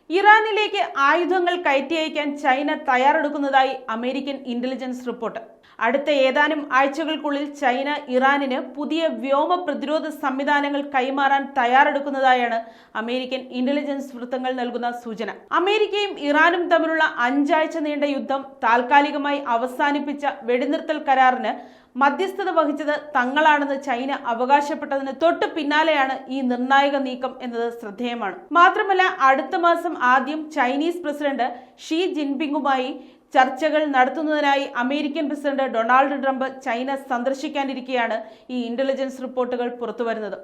ഇറാനിലേക്ക് ആയുധങ്ങൾ കയറ്റി അയക്കാൻ ചൈന തയ്യാറെടുക്കുന്നതായി അമേരിക്കൻ ഇന്റലിജൻസ് റിപ്പോർട്ട്. അടുത്ത ഏതാനും ആഴ്ചകൾക്കുള്ളിൽ ചൈന ഇറാനിന് പുതിയ വ്യോമ പ്രതിരോധ സംവിധാനങ്ങൾ കൈമാറാൻ തയ്യാറെടുക്കുന്നതായാണ് അമേരിക്കൻ ഇന്റലിജൻസ് വൃത്തങ്ങൾ നൽകുന്ന സൂചന. അമേരിക്കയും ഇറാനും തമ്മിലുള്ള 5 ആഴ്ച നീണ്ട യുദ്ധം താൽക്കാലികമായി അവസാനിപ്പിച്ച വെടിനിർത്തൽ കരാറിന് മധ്യസ്ഥത വഹിച്ചത് തങ്ങളാണെന്ന് ചൈന അവകാശപ്പെട്ടതിന് തൊട്ടു പിന്നാലെയാണ് ഈ നിർണായക നീക്കം എന്നത് ശ്രദ്ധേയമാണ്. മാത്രമല്ല, അടുത്ത മാസം ആദ്യം ചൈനീസ് പ്രസിഡന്റ് ഷീ ജിൻപിങ്ങുമായി ചർച്ചകൾ നടത്തുന്നതിനായി American president Donald Trump China സന്ദർശിക്കാനിരിക്കെയാണ് ഈ ഇന്റലിജൻസ് റിപ്പോർട്ടുകൾ പുറത്തുവരുന്നത്.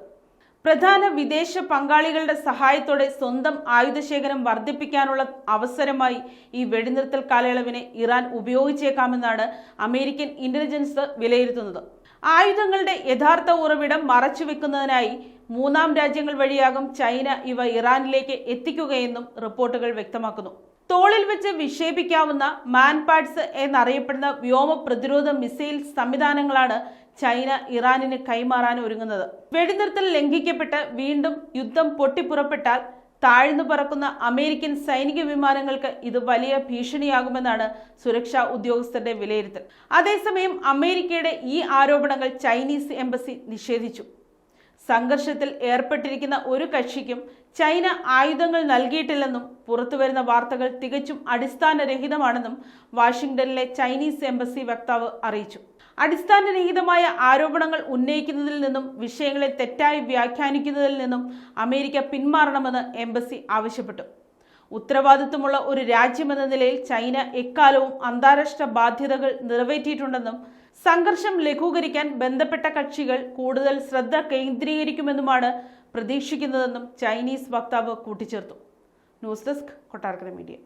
പ്രധാന വിദേശ പങ്കാളികളുടെ സഹായത്തോടെ സ്വന്തം ആയുധശേഖരം വർദ്ധിപ്പിക്കാനുള്ള അവസരമായി ഈ വെടിനിർത്തൽ കാലയളവിനെ ഇറാൻ ഉപയോഗിച്ചേക്കാമെന്നാണ് അമേരിക്കൻ ഇന്റലിജൻസ് വിലയിരുത്തുന്നത്. ആയുധങ്ങളുടെ യഥാർത്ഥ ഉറവിടം മറച്ചുവെക്കുന്നതിനായി മൂന്നാം രാജ്യങ്ങൾ വഴിയാകും ചൈന ഇവ ഇറാനിലേക്ക് എത്തിക്കുകയെന്നും റിപ്പോർട്ടുകൾ വ്യക്തമാക്കുന്നു. തോളിൽ വെച്ച് വിക്ഷേപിക്കാവുന്ന മാൻപാഡ്സ് എന്നറിയപ്പെടുന്ന വ്യോമ പ്രതിരോധ മിസൈൽ സംവിധാനങ്ങളാണ് ചൈന ഇറാനിന് കൈമാറാൻ ഒരുങ്ങുന്നത്. വെടിനിർത്തൽ ലംഘിക്കപ്പെട്ട് വീണ്ടും യുദ്ധം പൊട്ടിപ്പുറപ്പെട്ടാൽ താഴ്ന്നു പറക്കുന്ന അമേരിക്കൻ സൈനിക വിമാനങ്ങൾക്ക് ഇത് വലിയ ഭീഷണിയാകുമെന്നാണ് സുരക്ഷാ ഉദ്യോഗസ്ഥരുടെ വിലയിരുത്തൽ. അതേസമയം അമേരിക്കയുടെ ഈ ആരോപണങ്ങൾ ചൈനീസ് എംബസി നിഷേധിച്ചു. സംഘർഷത്തിൽ ഏർപ്പെട്ടിരിക്കുന്ന ഒരു കക്ഷിക്കും ചൈന ആയുധങ്ങൾ നൽകിയിട്ടില്ലെന്നും പുറത്തുവരുന്ന വാർത്തകൾ തികച്ചും അടിസ്ഥാനരഹിതമാണെന്നും വാഷിംഗ്ടണിലെ ചൈനീസ് എംബസി വക്താവ് അറിയിച്ചു. അടിസ്ഥാനരഹിതമായ ആരോപണങ്ങൾ ഉന്നയിക്കുന്നതിൽ നിന്നും വിഷയങ്ങളെ തെറ്റായി വ്യാഖ്യാനിക്കുന്നതിൽ നിന്നും അമേരിക്ക പിന്മാറണമെന്ന് എംബസി ആവശ്യപ്പെട്ടു. ഉത്തരവാദിത്വമുള്ള ഒരു രാജ്യമെന്ന നിലയിൽ ചൈന എക്കാലവും അന്താരാഷ്ട്ര ബാധ്യതകൾ നിറവേറ്റിയിട്ടുണ്ടെന്നും സംഘർഷം ലഘൂകരിക്കാൻ ബന്ധപ്പെട്ട കക്ഷികൾ കൂടുതൽ ശ്രദ്ധ കേന്ദ്രീകരിക്കുമെന്നുമാണ് പ്രതീക്ഷിക്കുന്നതെന്നും ചൈനീസ് വക്താവ് കൂട്ടിച്ചേർത്തു. News desk, Kottarakkara media.